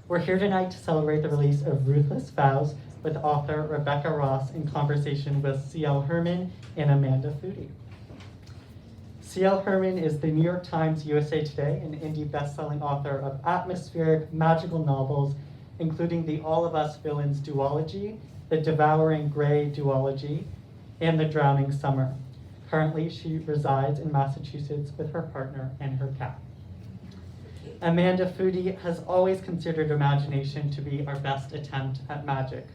We're here tonight to celebrate the release of Ruthless Vows with author Rebecca Ross in conversation with C.L. Herman and Amanda Foody. C.L. Herman is the New York Times, USA Today, and indie best-selling author of atmospheric, magical novels, including the All of Us Villains duology, the Devouring Gray duology, and the Drowning Summer. Currently, she resides in Massachusetts with her partner and her cat. Amanda Foody has always considered imagination to be our best attempt at magic.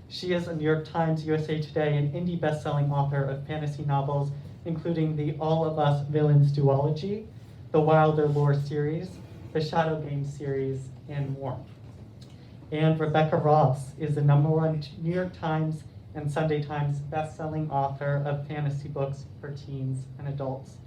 She is a New York Times, USA Today, and indie best-selling author of fantasy novels, including the All of Us Villains duology, the Wilder Lore series, the Shadow Game series, and more. And Rebecca Ross is the #1 New York Times and Sunday Times best-selling author of fantasy books for teens and adults.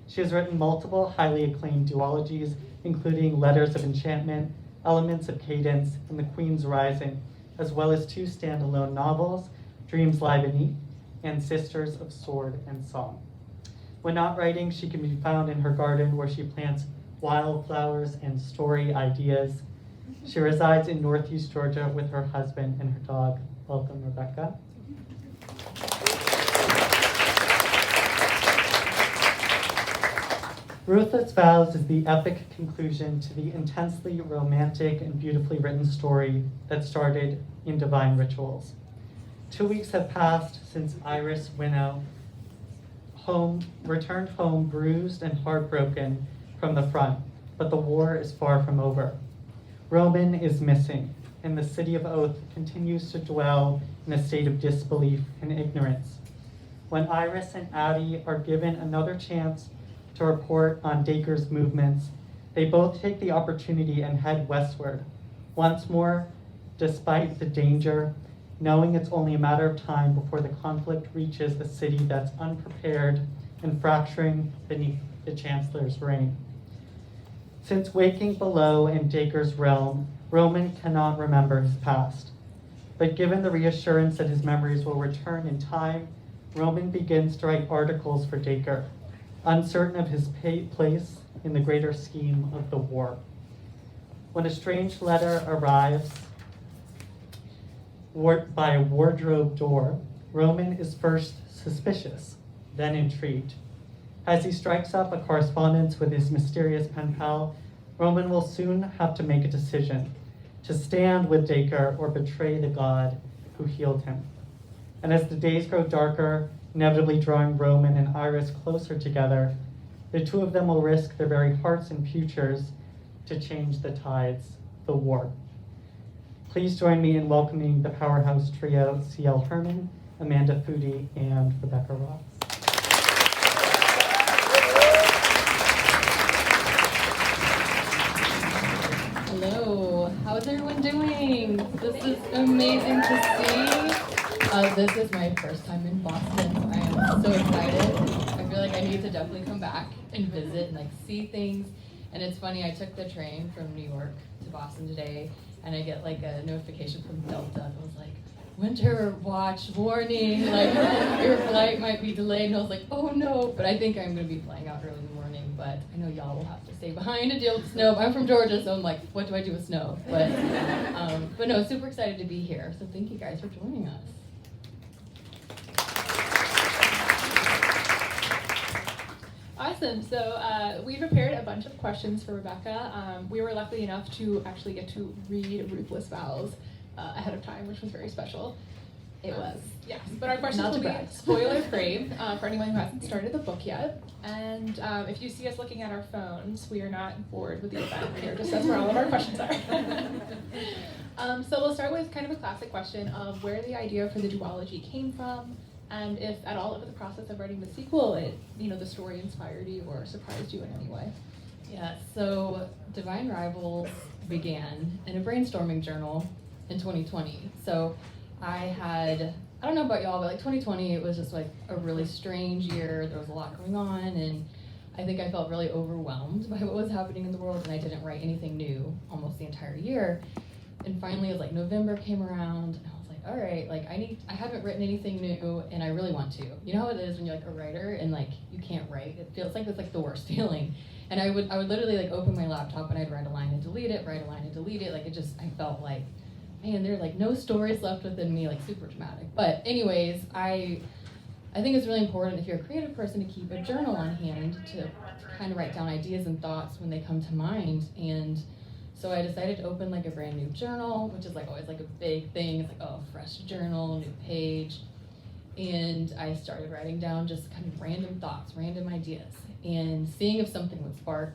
She has written multiple highly acclaimed duologies, including Letters of Enchantment, Elements of Cadence, and The Queen's Rising, as well as 2 standalone novels, Dreams Lie Beneath and Sisters of Sword and Song. When not writing, she can be found in her garden where she plants wildflowers and story ideas. She resides in Northeast Georgia with her husband and her dog. Welcome, Rebecca. Ruthless Vows is the epic conclusion to the intensely romantic and beautifully written story that started in Divine Rituals. 2 weeks have passed since Iris Winnow returned home bruised and heartbroken from the front, but the war is far from over. Roman is missing, and the city of Oath continues to dwell in a state of disbelief and ignorance. When Iris and Addie are given another chance to report on Dacre's movements, they both take the opportunity and head westward. Once more, despite the danger, knowing it's only a matter of time before the conflict reaches a city that's unprepared and fracturing beneath the Chancellor's reign. Since waking below in Dacre's realm, Roman cannot remember his past. But given the reassurance that his memories will return in time, Roman begins to write articles for Dacre, uncertain of his place in the greater scheme of the war. When a strange letter arrives by a wardrobe door, Roman is first suspicious, then intrigued. As he strikes up a correspondence with his mysterious pen pal, Roman will soon have to make a decision, to stand with Dacre or betray the god who healed him. And as the days grow darker, inevitably drawing Roman and Iris closer together, the two of them will risk their very hearts and futures to change the tides of the war. Please join me in welcoming the powerhouse trio, C.L. Herman, Amanda Foody, and Rebecca Ross. Hello, how's everyone doing? This is amazing to see. This is my first time in Boston, so I am so excited. I feel like I need to definitely come back and visit and see things. And it's funny, I took the train from New York to Boston today, and I get a notification from Delta. It was like, winter watch warning, your flight might be delayed. And I was like, oh no, but I think I'm gonna be flying out early in the morning, but I know y'all will have to stay behind to deal with snow. I'm from Georgia, so I'm like, what do I do with snow? But no, super excited to be here. So thank you guys for joining us. Awesome. So we prepared a bunch of questions for Rebecca. We were lucky enough to actually get to read Ruthless Vows ahead of time, which was very special. It was. Yes, but our questions will be spoiler-free for anyone who hasn't started the book yet. And if you see us looking at our phones, we are not bored with the event. We are just that's where all of our questions are. So we'll start with kind of a classic question of where the idea for the duology came from, and if at all over the process of writing the sequel, the story inspired you or surprised you in any way. Yeah, so Divine Rivals began in a brainstorming journal in 2020. So I don't know about y'all, but 2020, it was just a really strange year. There was a lot going on, and I think I felt really overwhelmed by what was happening in the world, and I didn't write anything new almost the entire year. And finally, it was November came around, and I was like, all right, like I haven't written anything new and I really want to. You know how it is when you're like a writer and like you can't write? It feels like it's like the worst feeling. And I would literally like open my laptop and I'd write a line and delete it, write a line and delete it. Like I felt like, man, there are like no stories left within me, like super dramatic. But anyways, I think it's really important if you're a creative person to keep a journal on hand to kind of write down ideas and thoughts when they come to mind. And so I decided to open like a brand new journal, which is like always like a big thing. It's like, oh, fresh journal, new page. And I started writing down just kind of random thoughts, random ideas, and seeing if something would spark.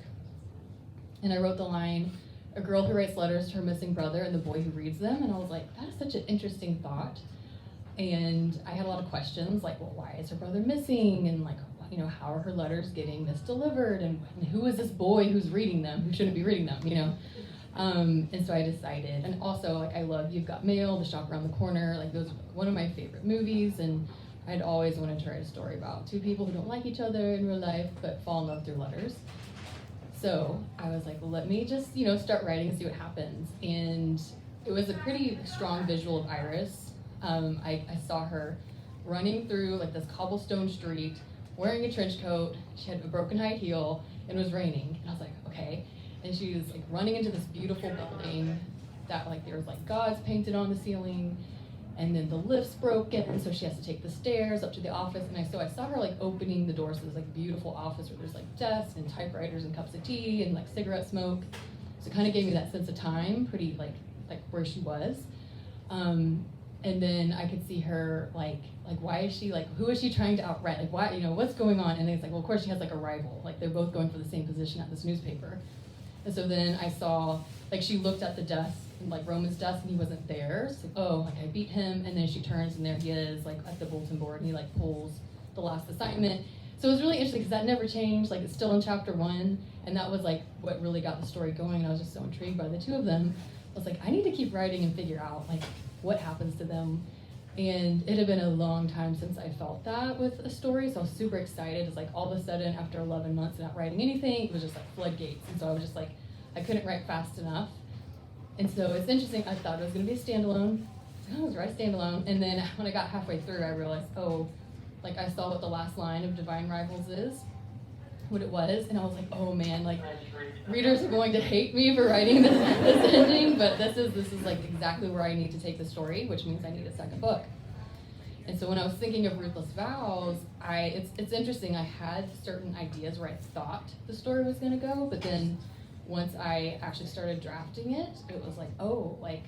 And I wrote the line, a girl who writes letters to her missing brother and the boy who reads them. And I was like, that is such an interesting thought. And I had a lot of questions like, well, why is her brother missing? And like, you know, how are her letters getting misdelivered? And who is this boy who's reading them, who shouldn't be reading them, you know? And so I decided, and also like I love You've Got Mail, The Shop Around the Corner, like those are one of my favorite movies, and I'd always wanted to write a story about two people who don't like each other in real life but fall in love through letters. So I was like, well, let me just, you know, start writing and see what happens. And it was a pretty strong visual of Iris. I saw her running through like this cobblestone street, wearing a trench coat, she had a broken high heel, and it was raining. And I was like, okay. And she was like running into this beautiful building that like there was like gods painted on the ceiling, and then the lift's broken, so she has to take the stairs up to the office. And I saw her like opening the doors to this like beautiful office where there's like desks and typewriters and cups of tea and like cigarette smoke. So it kind of gave me that sense of time, pretty like where she was. And then I could see her like why is she like, who is she trying to outwrite? Like why, you know, what's going on? And then it's like, well, of course she has like a rival. Like they're both going for the same position at this newspaper. And so then I saw, like she looked at the desk, like Roman's desk, and he wasn't there. So, oh, like I beat him. And then she turns and there he is, like at the bulletin board, and he like pulls the last assignment. So it was really interesting because that never changed. Like it's still in chapter 1, and that was like what really got the story going. And I was just so intrigued by the two of them. I was like, I need to keep writing and figure out like what happens to them. And it had been a long time since I felt that with a story, so I was super excited. It's like all of a sudden, after 11 months of not writing anything, it was just like floodgates. And so I was just like, I couldn't write fast enough. And so it's interesting, I thought it was gonna be a standalone. So I was writing standalone, and then when I got halfway through, I realized, oh, like I saw what the last line of Divine Rivals is, what it was, and I was like, oh man, like readers are going to hate me for writing this ending, but this is like exactly where I need to take the story, which means I need a second book. And so when I was thinking of Ruthless Vows, it's interesting, I had certain ideas where I thought the story was gonna go, but then once I actually started drafting it, it was like, oh, like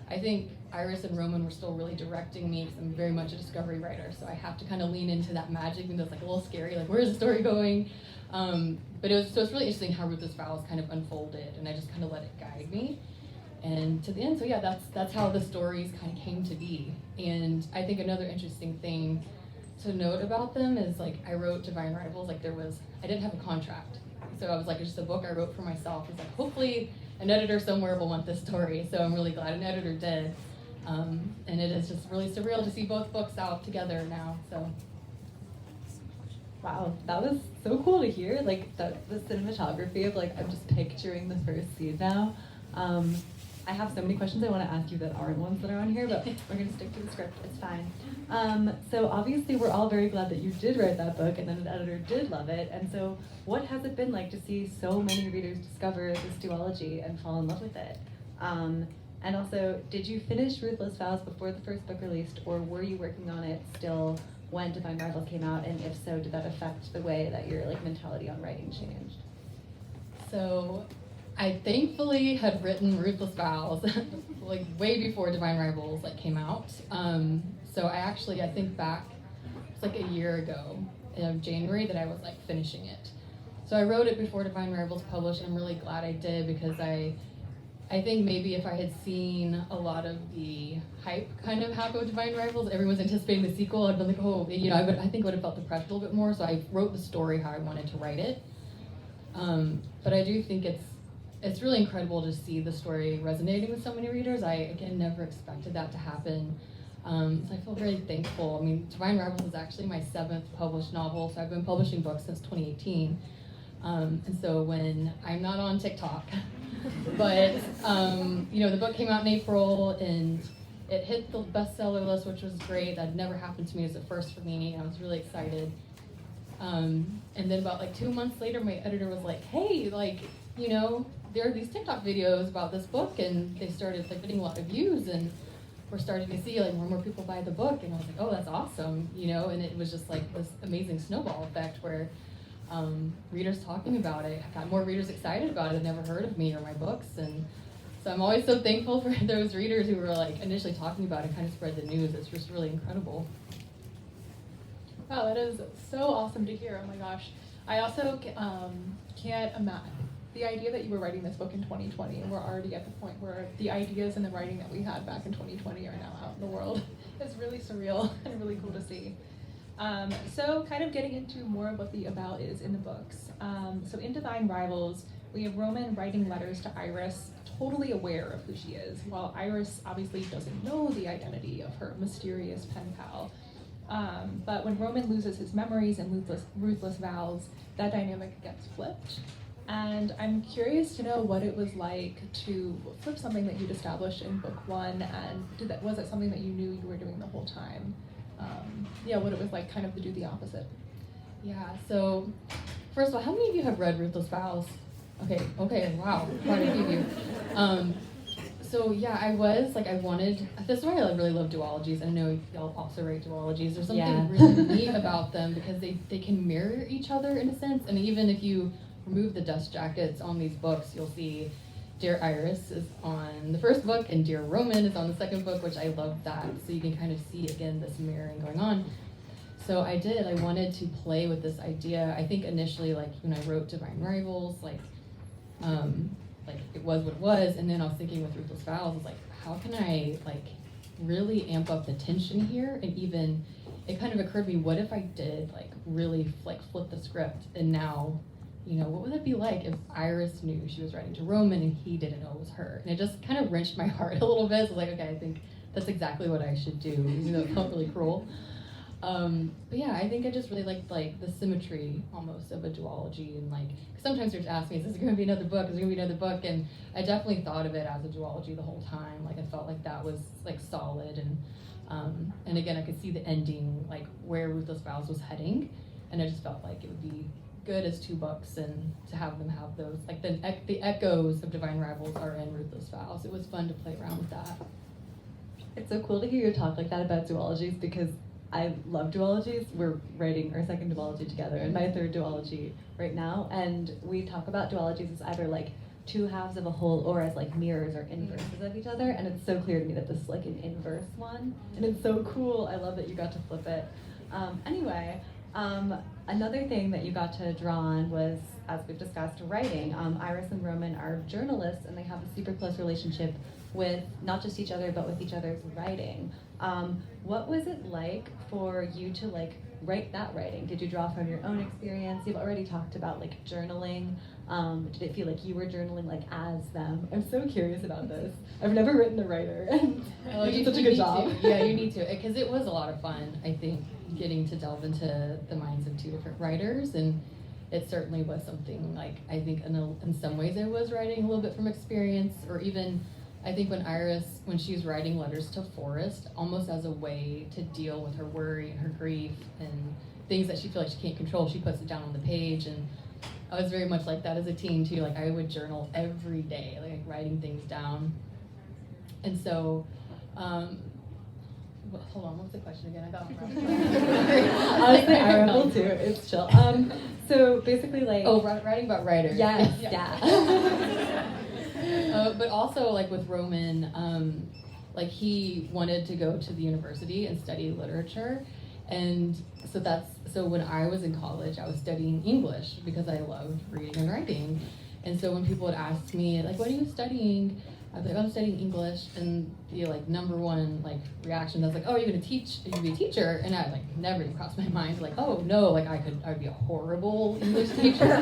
I think Iris and Roman were still really directing me because I'm very much a discovery writer, so I have to kind of lean into that magic, even though it's like a little scary, like where's the story going? But it's really interesting how Ruthless Vows kind of unfolded, and I just kind of let it guide me. And to the end, so yeah, that's how the stories kind of came to be. And I think another interesting thing to note about them is like I wrote Divine Rivals, like I didn't have a contract. So I was like, it's just a book I wrote for myself. It's like, hopefully an editor somewhere will want this story. So I'm really glad an editor did. And it is just really surreal to see both books out together now, so. Wow, that was so cool to hear. Like the cinematography of like, I'm just picturing the first scene now. I have so many questions I want to ask you that aren't ones that are on here, but we're going to stick to the script. It's fine. So obviously we're all very glad that you did write that book and then an editor did love it. And so what has it been like to see so many readers discover this duology and fall in love with it? And also, did you finish Ruthless Vows before the first book released, or were you working on it still when Divine Rivals came out? And if so, did that affect the way that your like mentality on writing changed? So I thankfully had written Ruthless Vows like way before Divine Rivals like came out. So I think back, it's like a year ago in January that I was like finishing it. So I wrote it before Divine Rivals published, and I'm really glad I did, because I think maybe if I had seen a lot of the hype kind of happen with Divine Rivals, everyone's anticipating the sequel, I'd been like, oh, you know, I think I would have felt the pressure a little bit more. So I wrote the story how I wanted to write it. But I do think it's really incredible to see the story resonating with so many readers. I, again, never expected that to happen. So I feel very thankful. I mean, Divine Rivals is actually my 7th published novel, so I've been publishing books since 2018. And so when I'm not on TikTok, but, you know, the book came out in April, and it hit the bestseller list, which was great. That never happened to me. It was a first for me. I was really excited. And then about like 2 months later, my editor was like, hey, like, you know, there are these TikTok videos about this book, and they started like getting a lot of views, and we're starting to see like more and more people buy the book. And I was like, oh, that's awesome, you know. And it was just like this amazing snowball effect where readers talking about it, I got more readers excited about it that never heard of me or my books. And so I'm always so thankful for those readers who were like initially talking about it and kind of spread the news. It's just really incredible. Wow, that is so awesome to hear. Oh my gosh. I also can't imagine the idea that you were writing this book in 2020 and we're already at the point where the ideas and the writing that we had back in 2020 are now out in the world. It's really surreal and really cool to see. So kind of getting into more of what the about is in the books. So in Divine Rivals, we have Roman writing letters to Iris, totally aware of who she is, while Iris obviously doesn't know the identity of her mysterious pen pal. But when Roman loses his memories in Ruthless Vows, that dynamic gets flipped. And I'm curious to know what it was like to flip something that you'd established in book one, and was it something that you knew you were doing the whole time? What it was like kind of to do the opposite. Yeah, so first of all, how many of you have read Ruthless Vows? Okay, wow, quite a few of you. So yeah, I wanted, this is why I really love duologies. I know y'all also write duologies. There's something really neat about them because they can mirror each other in a sense. And even if you remove the dust jackets on these books, you'll see Dear Iris is on the first book and Dear Roman is on the second book, which I love that. So you can kind of see, again, this mirroring going on. So I wanted to play with this idea. I think initially, like when I wrote Divine Rivals, like it was what it was, and then I was thinking with Ruthless Vows, I was like, how can I like really amp up the tension here? And even, it kind of occurred to me, what if I did like really like flip the script, and now, you know, what would it be like if Iris knew she was writing to Roman and he didn't know it was her? And it just kind of wrenched my heart a little bit. So I was like, okay, I think that's exactly what I should do, even though it felt really cruel. But yeah, I think I just really liked like the symmetry almost of a duology, and like sometimes you're ask me, is there going to be another book? Is there going to be another book? And I definitely thought of it as a duology the whole time. Like I felt like that was like solid, and again I could see the ending, like where Ruthless Vows was heading, and I just felt like it would be good as two books, and to have them have those like the echoes of Divine Rivals are in Ruthless Vows. It was fun to play around with that. It's so cool to hear you talk like that about duologies because I love duologies. We're writing our second duology together and my third duology right now, and we talk about duologies as either like two halves of a whole or as like mirrors or inverses of each other, and it's so clear to me that this is like an inverse one, and it's so cool. I love that you got to flip it. Another thing that you got to draw on was, as we've discussed, writing. Iris and Roman are journalists, and they have a super close relationship with not just each other, but with each other's writing. What was it like for you to like write that writing? Did you draw from your own experience? You've already talked about like journaling. Did it feel like you were journaling like as them? I'm so curious about this. I've never written a writer, and you did such a good job. Yeah, you need to, because it was a lot of fun, I think, getting to delve into the minds of two different writers, and it certainly was something like, I think in some ways I was writing a little bit from experience, or even I think when she was writing letters to Forrest, almost as a way to deal with her worry and her grief and things that she feels like she can't control, she puts it down on the page. And I was very much like that as a teen too. Like I would journal every day, like writing things down. And so, hold on, what was the question again? I got it wrong. Honestly, I ramble too. It's chill. So basically, like writing about writers. Yes, yeah. But also, like with Roman, like he wanted to go to the university and study literature, and so when I was in college, I was studying English because I loved reading and writing, and so when people would ask me like, "What are you studying?" I'd be like, "I'm studying English," and the like number one like reaction was like, "Oh, you're gonna teach? You're gonna be a teacher?" And I like never even crossed my mind like, "Oh no, like I'd be a horrible English teacher."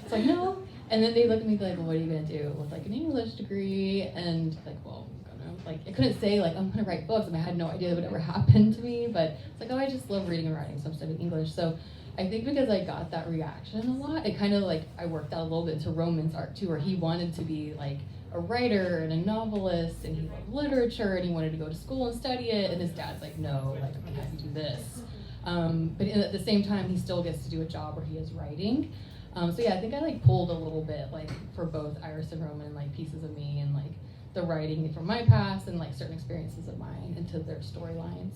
It's like no. And then they look at me like, well, what are you gonna do with like an English degree? And like, well, I'm gonna like, I couldn't say like I'm gonna write books, and I had no idea that would ever happen to me. But it's like, oh, I just love reading and writing, so I'm studying English. So I think because I got that reaction a lot, it kind of like I worked out a little bit to Roman's art too, where he wanted to be like a writer and a novelist, and he loved literature, and he wanted to go to school and study it, and his dad's like, no, like, I'm gonna have you do this. But at the same time, he still gets to do a job where he is writing. So yeah, I think I like pulled a little bit like for both Iris and Roman, like pieces of me and like the writing from my past and like certain experiences of mine into their storylines.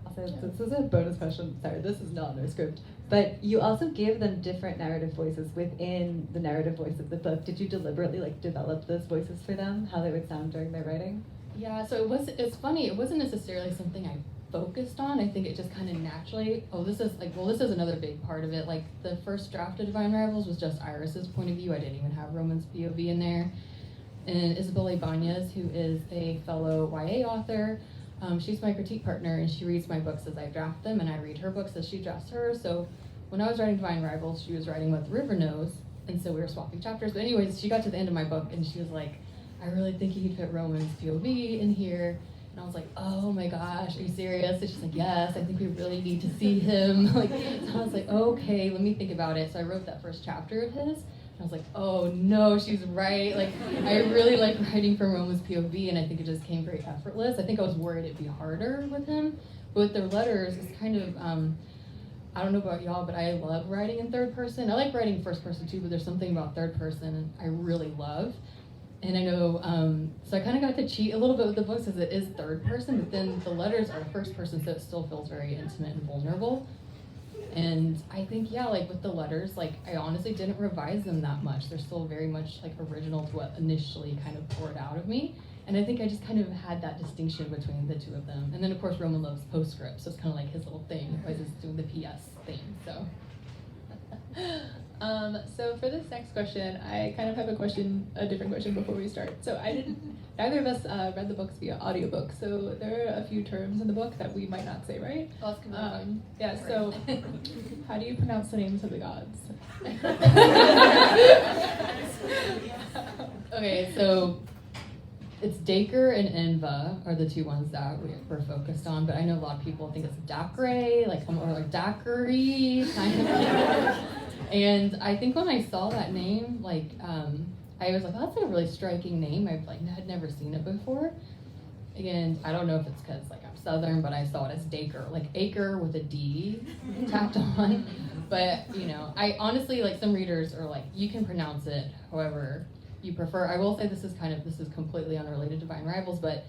Also, this is a bonus question. Sorry, this is not in our script. But you also gave them different narrative voices within the narrative voice of the book. Did you deliberately like develop those voices for them, how they would sound during their writing? Yeah, so it's funny, it wasn't necessarily something I focused on. I think it just kind of naturally, this is another big part of it. Like the first draft of Divine Rivals was just Iris's point of view. I didn't even have Roman's POV in there. And Isabel Ibanez, who is a fellow YA author, she's my critique partner, and she reads my books as I draft them, and I read her books as she drafts hers. So when I was writing Divine Rivals, she was writing What the River Knows, and so we were swapping chapters. But anyways, she got to the end of my book, and she was like, I really think you could fit Roman's POV in here. And I was like, oh my gosh, are you serious? And she's like, yes, I think we really need to see him. So I was like, okay, let me think about it. So I wrote that first chapter of his. I was like, oh no, she's right. Like, I really like writing from Roman's POV, and I think it just came very effortless. I think I was worried it'd be harder with him, but with their letters, it's kind of, I don't know about y'all, but I love writing in third person. I like writing first person too, but there's something about third person I really love. And I know, so I kind of got to cheat a little bit with the books as it is third person, but then the letters are first person, so it still feels very intimate and vulnerable. And I think, yeah, like with the letters, like I honestly didn't revise them that much. They're still very much like original to what initially kind of poured out of me. And I think I just kind of had that distinction between the two of them. And then of course Roman loves postscript, so it's kind of like his little thing. He's just doing the PS thing, so. So for this next question, I kind of have a different question before we start. So neither of us read the books via audiobook, so there are a few terms in the book that we might not say right. Yeah, so how do you pronounce the names of the gods? Okay, so it's Dacre and Enva are the two ones that we're focused on, but I know a lot of people think it's Dacre, or like Daiquiri, kind of. And I think when I saw that name, I was like, oh, that's a really striking name. Had never seen it before. And I don't know if it's because I'm Southern, but I saw it as Dacre, like acre with a D tacked on. But I honestly, some readers are like, you can pronounce it however you prefer. I will say this is completely unrelated to Divine Rivals, but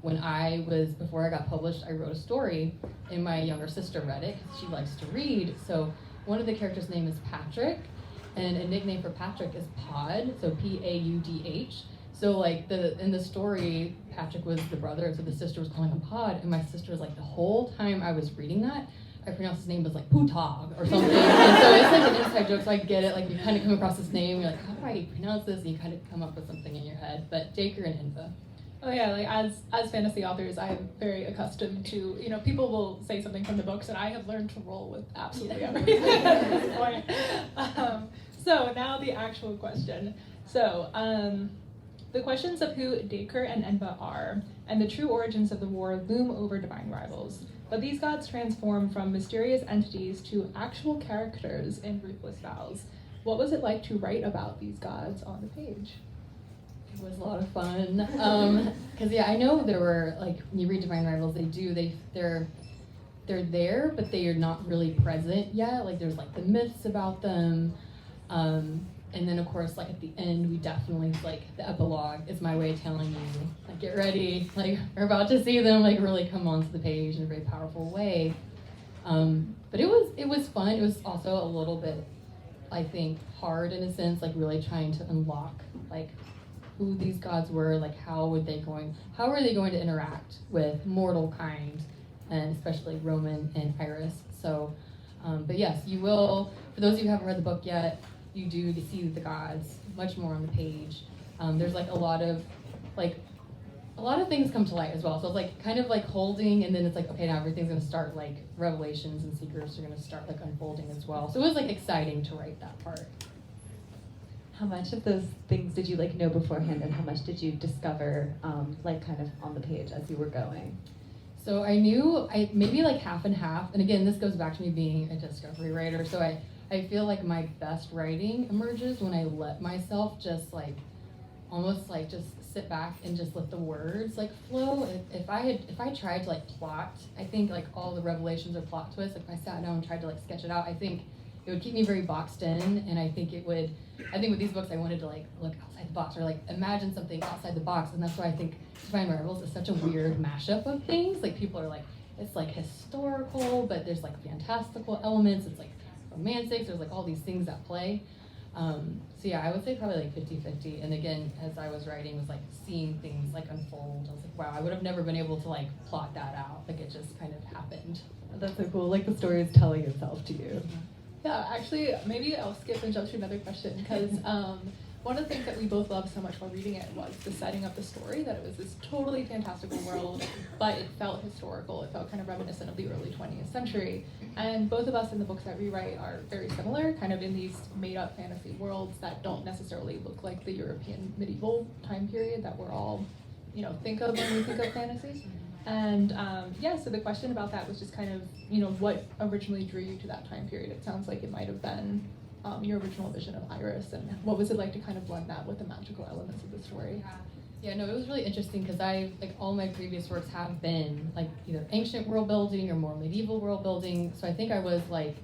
before I got published, I wrote a story, and my younger sister read it because she likes to read. So one of the characters' name is Patrick, and a nickname for Patrick is Pod, so P-A-U-D-H. So in the story, Patrick was the brother, and so the sister was calling him Pod, and my sister was like, the whole time I was reading that, I pronounced his name as Putog or something. And so it's an inside joke, so I get it. You kind of come across this name, you're like, how do I pronounce this? And you kind of come up with something in your head. But Dacre and Enva. Oh yeah, as fantasy authors, I'm very accustomed to, people will say something from the books, and I have learned to roll with absolutely everything at this point. So now the actual question. So the questions of who Dacre and Enva are, and the true origins of the war loom over Divine Rivals. But these gods transform from mysterious entities to actual characters in Ruthless Vows. What was it like to write about these gods on the page? It was a lot of fun. Because I know there were, when you read Divine Rivals, they're there, but they are not really present yet. There's the myths about them. And then of course, at the end, we definitely, the epilogue is my way of telling you, get ready, we're about to see them, really come onto the page in a very powerful way. But it was fun. It was also a little bit, I think, hard in a sense, really trying to unlock, who these gods were, how were they going to interact with mortal kind, and especially Roman and Iris. So, but yes, you will, for those of you who haven't read the book yet, you do see the gods much more on the page. There's a lot of things come to light as well. So it's kind of holding, and then it's okay, now everything's gonna start, revelations and secrets are gonna start unfolding as well. So it was exciting to write that part. How much of those things did you know beforehand, and how much did you discover kind of on the page as you were going? So I knew maybe half and half, and again, this goes back to me being a discovery writer. So I feel my best writing emerges when I let myself just almost like just sit back and just let the words like flow. If I tried to like plot, I think like all the revelations or plot twists, if I sat down and tried to like sketch it out, I think it would keep me very boxed in, and I think with these books I wanted to like look outside the box or like imagine something outside the box, and that's why I think Divine Rivals is such a weird mashup of things. Like people are like, it's like historical, but there's like fantastical elements, it's like romantic, there's like all these things at play. So yeah, I would say probably like 50-50. And again, as I was writing, was like seeing things like unfold. I was like, wow, I would have never been able to like plot that out. Like it just kind of happened. That's so cool. Like the story is telling itself to you. Yeah, actually, maybe I'll skip and jump to another question because one of the things that we both loved so much while reading it was the setting of the story, that it was this totally fantastical world, but it felt historical. It felt kind of reminiscent of the early 20th century. And both of us in the books that we write are very similar, kind of in these made-up fantasy worlds that don't necessarily look like the European medieval time period that we're all, think of when we think of fantasy. And so the question about that was just kind of, what originally drew you to that time period? It sounds like it might have been your original vision of Iris, and what was it like to kind of blend that with the magical elements of the story? Yeah, no, it was really interesting because all my previous works have been like either ancient world building or more medieval world building. So I think I was like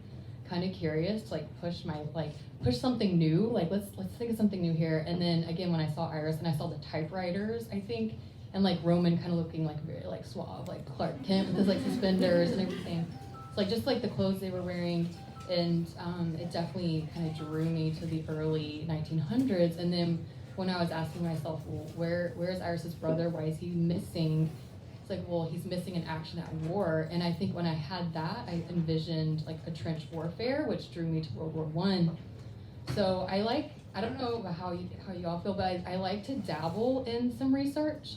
kind of curious to like push something new. Like let's think of something new here. And then again, when I saw Iris and I saw the typewriters, I think, and like Roman kind of looking like very like suave, like Clark Kent with his like suspenders and everything. So like just like the clothes they were wearing, and it definitely kind of drew me to the early 1900s. And then when I was asking myself, well, where is Iris's brother? Why is he missing? It's like, well, he's missing in action at war. And I think when I had that, I envisioned like a trench warfare, which drew me to World War I. So I don't know how you all feel, but I like to dabble in some research.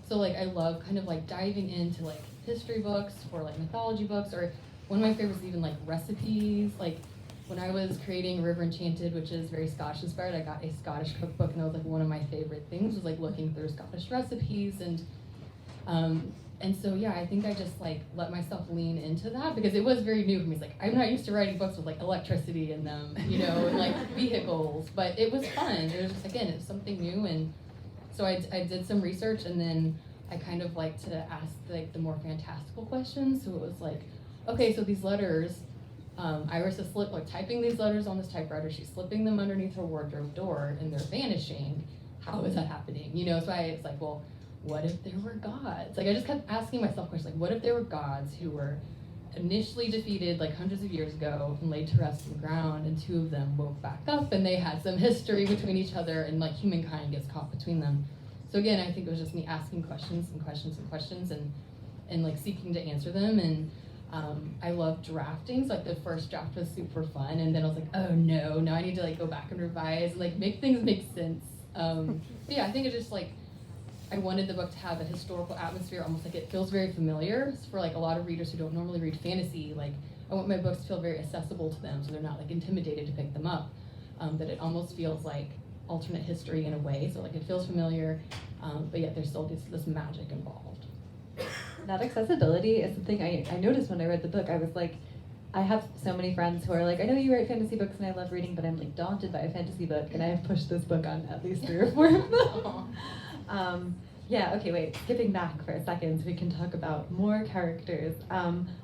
So like I love kind of like diving into like history books or like mythology books, or one of my favorites is even like recipes. Like when I was creating River Enchanted, which is very Scottish inspired, I got a Scottish cookbook, and that was like one of my favorite things was like looking through Scottish recipes. And so yeah, I think I just like let myself lean into that because it was very new for me. It's like I'm not used to writing books with like electricity in them, and like vehicles, but it was fun. It was just, again, it's something new. And so I did some research, and then I kind of like to ask like the more fantastical questions. So it was like, okay, so these letters, Iris is typing these letters on this typewriter. She's slipping them underneath her wardrobe door, and they're vanishing. How is that happening? So it's like, well, what if there were gods? Like I just kept asking myself questions like, what if there were gods who were initially defeated like hundreds of years ago and laid to rest in the ground, and two of them woke back up and they had some history between each other, and like humankind gets caught between them. So again, I think it was just me asking questions and questions and questions and like seeking to answer them. And I love drafting, so like the first draft was super fun, and then I was like, oh no, now I need to like go back and revise, like make things make sense. But yeah, I think it just like, I wanted the book to have a historical atmosphere, almost like it feels very familiar. For like a lot of readers who don't normally read fantasy, like I want my books to feel very accessible to them, so they're not like intimidated to pick them up. That it almost feels like alternate history in a way, so like it feels familiar, but yet there's still this magic involved. That accessibility is something I noticed when I read the book. I was like, I have so many friends who are like, I know you write fantasy books and I love reading, but I'm like daunted by a fantasy book, and I have pushed this book on at least 3 or 4 of them. Okay, wait, skipping back for a second so we can talk about more characters.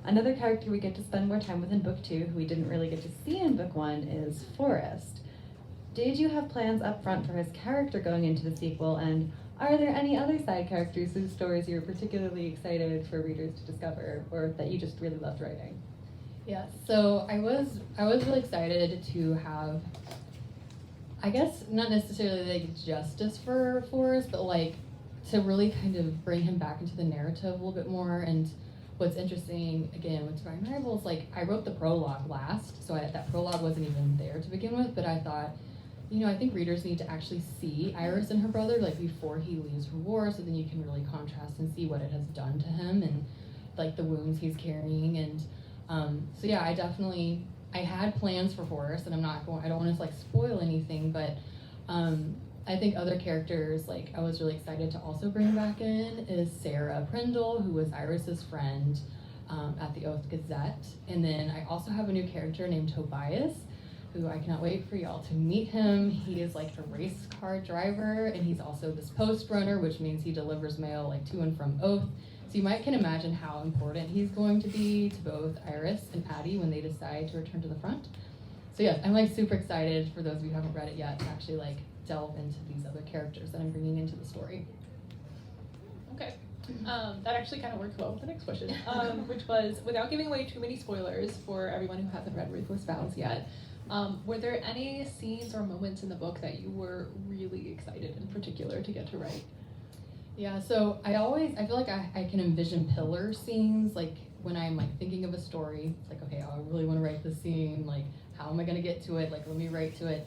Another character we get to spend more time with in book 2, who we didn't really get to see in book 1, is Forrest. Did you have plans up front for his character going into the sequel, and are there any other side characters whose stories you're particularly excited for readers to discover, or that you just really loved writing? Yeah, so I was really excited to have, I guess not necessarily like justice for Forrest, but like to really kind of bring him back into the narrative a little bit more. And what's interesting, again, with Divine Rivals, like I wrote the prologue last, so that prologue wasn't even there to begin with, but I thought, I think readers need to actually see Iris and her brother like before he leaves for war, so then you can really contrast and see what it has done to him and like the wounds he's carrying. And so yeah, I had plans for Forrest, and I don't want to like spoil anything, but I think other characters like I was really excited to also bring back in is Sarah Prindle, who was Iris's friend at the Oath Gazette. And then I also have a new character named Tobias, who I cannot wait for y'all to meet him. He is like a race car driver, and he's also this post runner, which means he delivers mail like to and from Oath. So you can imagine how important he's going to be to both Iris and Addie when they decide to return to the front. So yes, I'm like super excited for those of you who haven't read it yet to actually like delve into these other characters that I'm bringing into the story. Okay. That actually kind of worked well with the next question, which was, without giving away too many spoilers for everyone who hasn't read Ruthless Vows yet, were there any scenes or moments in the book that you were really excited in particular to get to write? Yeah, so I feel like I can envision pillar scenes, like when I'm like thinking of a story, it's like, okay, I really want to write this scene, like how am I going to get to it, like let me write to it.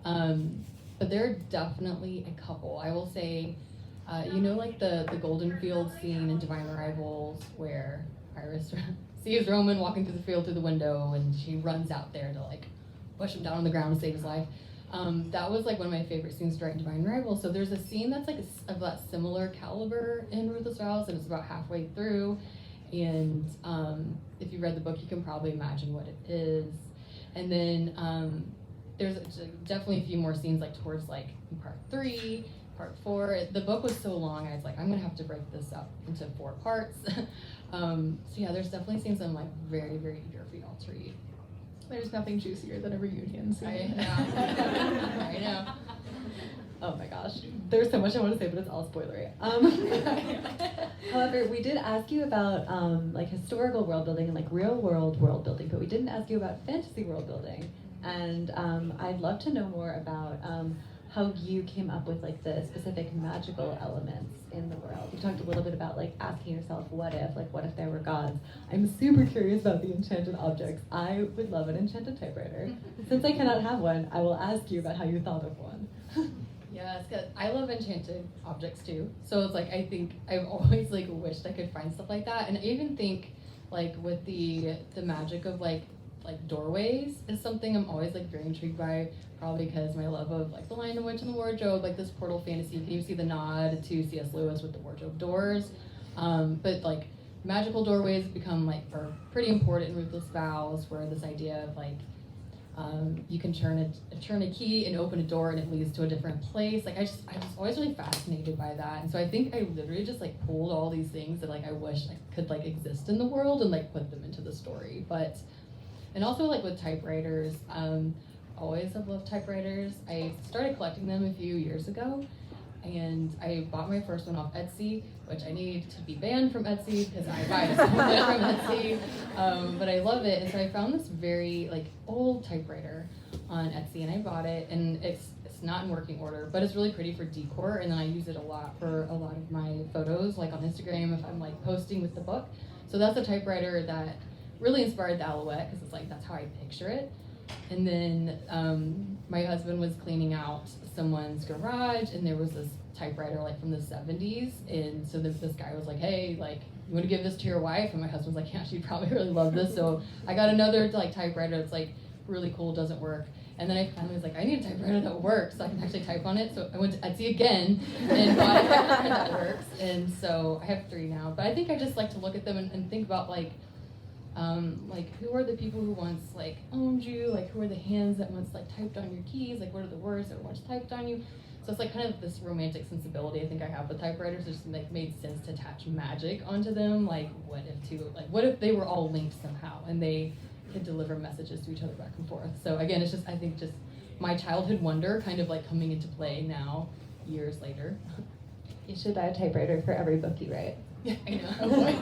But there are definitely a couple. I will say, like the Golden Field scene in Divine Arrivals where Iris sees Roman walking through the field through the window and she runs out there to like push him down on the ground and save his life. That was like one of my favorite scenes to write in Divine Arrivals. So there's a scene that's like of that similar caliber in Ruthless Vows, and it's about halfway through. And if you read the book, you can probably imagine what it is. And then there's definitely a few more scenes like towards like in part 3, part 4. The book was so long, I was like, I'm gonna have to break this up into 4 parts. So yeah, there's definitely scenes I'm like very, very eager for y'all to read. There's nothing juicier than a reunion scene. I know. Oh my gosh, there's so much I want to say, but it's all spoilery. However, we did ask you about like historical world building and like real world building, but we didn't ask you about fantasy world building. And I'd love to know more about how you came up with like the specific magical elements in the world. You talked a little bit about like asking yourself, what if there were gods? I'm super curious about the enchanted objects. I would love an enchanted typewriter. Since I cannot have one, I will ask you about how you thought of one. Yeah, it's good. I love enchanted objects too. So it's like, I think I've always like wished I could find stuff like that. And I even think like with the magic of like doorways is something I'm always like very intrigued by, probably because my love of like The Lion, the Witch, and the Wardrobe, like this portal fantasy. You can see the nod to C.S. Lewis with the wardrobe doors. But like magical doorways become like are pretty important in Ruthless Vows, where this idea of like you can turn a key and open a door and it leads to a different place. Like I was always really fascinated by that. And so I think I literally just like pulled all these things that like I wish I could like exist in the world and like put them into the story. And also like with typewriters, always have loved typewriters. I started collecting them a few years ago, and I bought my first one off Etsy, which I need to be banned from Etsy because I buy so much from Etsy, but I love it. And so I found this very like old typewriter on Etsy, and I bought it, and it's not in working order, but it's really pretty for decor, and then I use it a lot for a lot of my photos, like on Instagram if I'm like posting with the book. So that's a typewriter that really inspired the Alouette, because it's like that's how I picture it. And then my husband was cleaning out someone's garage, and there was this typewriter like from the 70s, and so this guy was like, hey, like, you want to give this to your wife? And my husband's like, yeah, she'd probably really love this. So I got another like typewriter that's like really cool, doesn't work. And then I finally was like, I need a typewriter that works so I can actually type on it. So I went to Etsy again and bought a typewriter that works. And so I have 3 now. But I think I just like to look at them and think about like who are the people who once like owned you, like who are the hands that once like typed on your keys, like what are the words that once typed on you. So it's like kind of this romantic sensibility I think I have with typewriters. It just like made sense to attach magic onto them. Like what if they were all linked somehow and they could deliver messages to each other back and forth. So again, it's just I think just my childhood wonder kind of like coming into play now, years later. You should buy a typewriter for every book you write. Yeah, I know. Oh boy.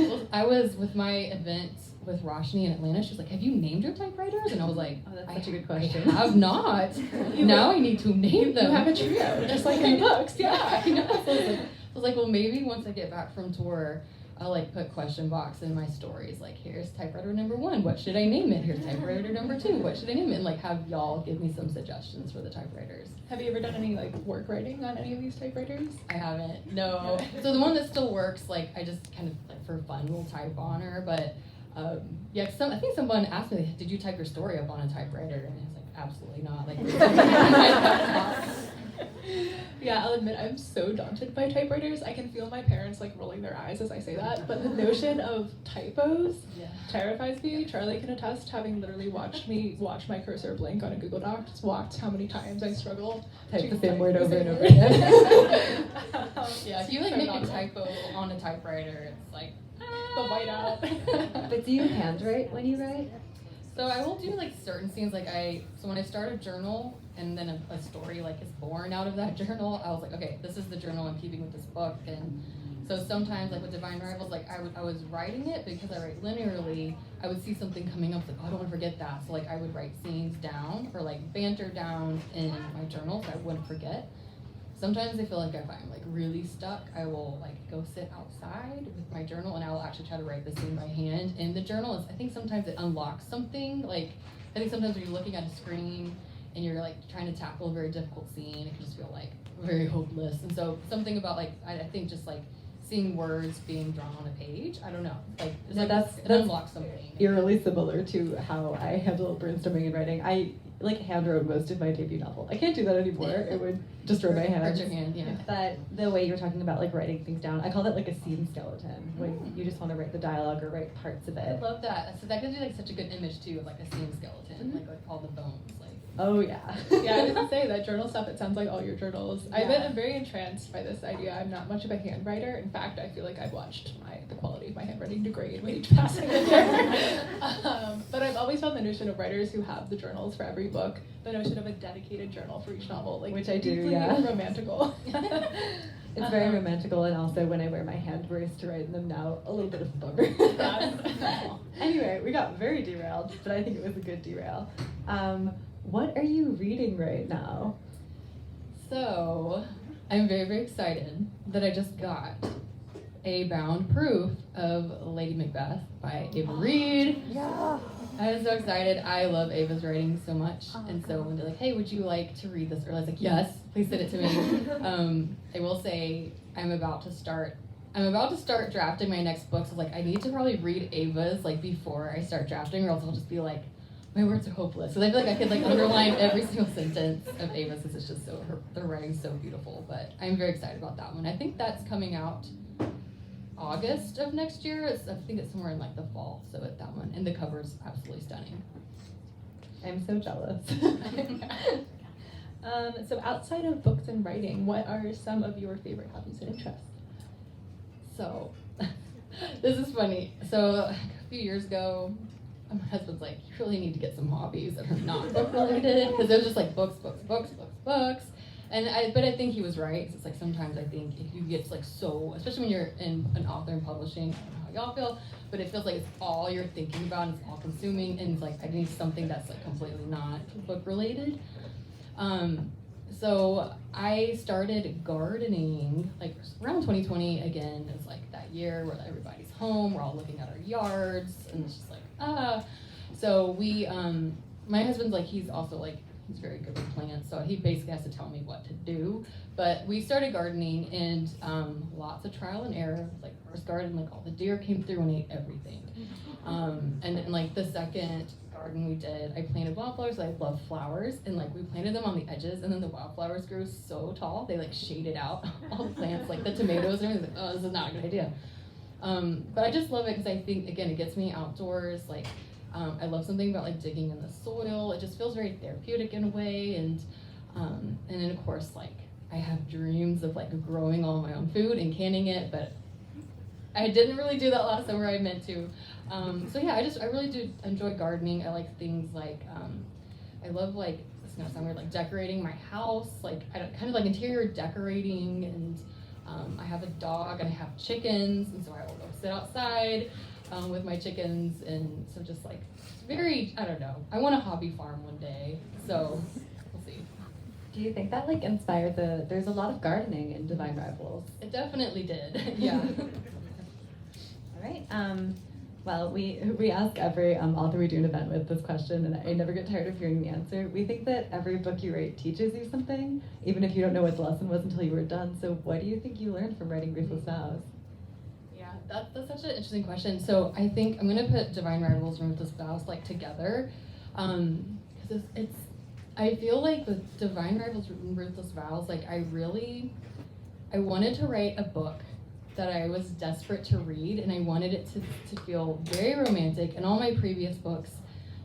Well, I was with my event with Roshni in Atlanta. She was like, have you named your typewriters? And I was like, oh, that's such a good question. I have not. Now I need to name them. You have a trio, just like in the books. Yeah, I know. So I was like, well, maybe once I get back from tour, I'll like put question box in my stories. Like, here's typewriter number 1. What should I name it? Here's typewriter number 2. What should I name it? And like have y'all give me some suggestions for the typewriters. Have you ever done any like work writing on any of these typewriters? I haven't. No. So the one that still works, like I just kind of like for fun will type on her. But yeah, I think someone asked me, did you type your story up on a typewriter? And I was like, absolutely not. Like, Yeah, I'll admit I'm so daunted by typewriters. I can feel my parents like rolling their eyes as I say that, but the notion of typos terrifies me. Charlie can attest, having literally watched me watch my cursor blink on a Google Doc, just watched how many times I struggle. Type to the same type word the over same and over word. again. Yeah, if you like So make a not typo on a typewriter, it's like the whiteout. But do you handwrite when you write? So I will do like certain scenes, like so when I start a journal and then a story like is born out of that journal, I was like, okay, this is the journal I'm keeping with this book. And so sometimes like with Divine Rivals, like I was writing it because I write linearly, I would see something coming up, like, oh, I don't want to forget that. So like I would write scenes down or like banter down in my journal so I wouldn't forget. Sometimes I feel like if I'm like really stuck, I will like go sit outside with my journal and I will actually try to write the scene by hand in the journal. I think sometimes it unlocks something. Like I think sometimes when you're looking at a screen and you're like trying to tackle a very difficult scene, it can just feel like very hopeless. And so something about like I think just like seeing words being drawn on a page, I don't know, like it's Yeah, like that's it unlocks something. Eerily similar to how I handle brainstorming and writing. I like hand wrote most of my debut novel. I can't do that anymore. It would destroy my Hurt hands. your hand, yeah. But the way you were talking about like writing things down, I call that like a scene skeleton, when you just want to write the dialogue or write parts of I it. love that. So that gives you like such a good image too of like a scene skeleton, like all the bones, like. Oh yeah. Yeah, I was gonna say that journal stuff, it sounds like all your journals. I've Yeah. been very entranced by this idea. I'm not much of a handwriter. In fact, I feel like I've watched the quality of my handwriting degrade with each passing year. But I've always found the notion of writers who have the journals for every book, the notion of a dedicated journal for each novel, like Which I do, deeply yeah. romantical. It's very romantical, and also when I wear my hand brace to write in them now, a little bit of a bummer. Yes. Anyway, we got very derailed, but I think it was a good derail. What are you reading right now? So, I'm very, very excited that I just got a bound proof of Lady Macbeth by Ava Reed. Yeah. I was so excited. I love Ava's writing so much. And so when they're like, hey, would you like to read this? Or I was like, yes, please send it to me. I will say I'm about to start drafting my next book. So like I need to probably read Ava's like before I start drafting, or else I'll just be like, my words are hopeless. So I feel like I could like underline every single sentence of Ava's because it's just so their writing's so beautiful. But I'm very excited about that one. I think that's coming out August of next year. I think it's somewhere in like the fall. So at that one, and the cover's absolutely stunning. I'm so jealous. So outside of books and writing, what are some of your favorite hobbies and interests? So this is funny. So a few years ago, my husband's like, you really need to get some hobbies that are not book related, because it was just like books. But I think he was right. It's like sometimes I think if you get like so, especially when you're in an author and publishing, I don't know how y'all feel, but it feels like it's all you're thinking about and it's all consuming, and it's like I need something that's like completely not book related. So I started gardening like around 2020 again. It was like that year where everybody's home, we're all looking at our yards, and it's just like So we, my husband's like, he's also like, he's very good with plants, so he basically has to tell me what to do. But we started gardening, and lots of trial and error. Like first garden, like all the deer came through and ate everything. And then like the second garden we did, I planted wildflowers. I love flowers, and like we planted them on the edges, and then the wildflowers grew so tall they like shaded out all the plants, like the tomatoes and everything. Like, oh, this is not a good idea. But I just love it because I think again it gets me outdoors. Like I love something about like digging in the soil. It just feels very therapeutic in a way, and then of course like I have dreams of like growing all my own food and canning it, but I didn't really do that last summer. I meant to. So yeah, I really do enjoy gardening. I like things like I love like, it's gonna sound weird, like decorating my house. Like I kind of like interior decorating, and I have a dog and I have chickens, and so I will go sit outside with my chickens, and so just like very, I don't know. I want a hobby farm one day, so we'll see. Do you think that like inspired there's a lot of gardening in Divine Rivals? It definitely did. Yeah. All right. Well, we ask every author we do an event with this question, and I never get tired of hearing the answer. We think that every book you write teaches you something, even if you don't know what the lesson was until you were done. So what do you think you learned from writing Ruthless Vows? Yeah, that's such an interesting question. So I think I'm gonna put Divine Rivals and Ruthless Vows like together, because it's I feel like with Divine Rivals and Ruthless Vows, like I wanted to write a book that I was desperate to read, and I wanted it to feel very romantic. And all my previous books,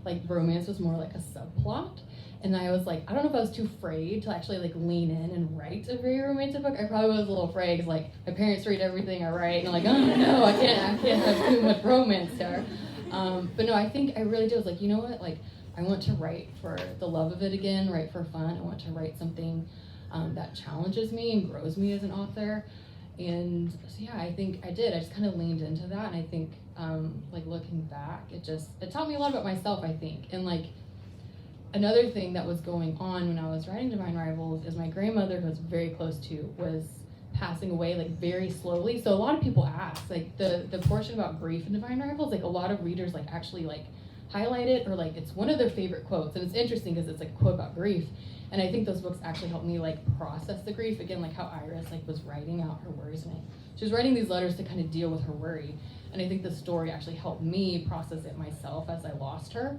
like romance was more like a subplot. And I was like, I don't know if I was too afraid to actually like lean in and write a very romantic book. I probably was a little afraid because like my parents read everything I write, and I'm like, oh no, I can't have too much romance there. But no, I think I really did. I was like, you know what, like I want to write for the love of it again, write for fun. I want to write something that challenges me and grows me as an author. And so yeah, I think I did. I just kind of leaned into that, and I think like looking back, it taught me a lot about myself, I think. And like another thing that was going on when I was writing Divine Rivals is my grandmother, who I was very close to, was passing away like very slowly. So a lot of people ask, like the portion about grief in Divine Rivals, like a lot of readers like actually like highlight it, or like it's one of their favorite quotes. And it's interesting because it's like a quote about grief. And I think those books actually helped me like process the grief again, like how Iris like was writing out her worries, and she was writing these letters to kind of deal with her worry. And I think the story actually helped me process it myself as I lost her.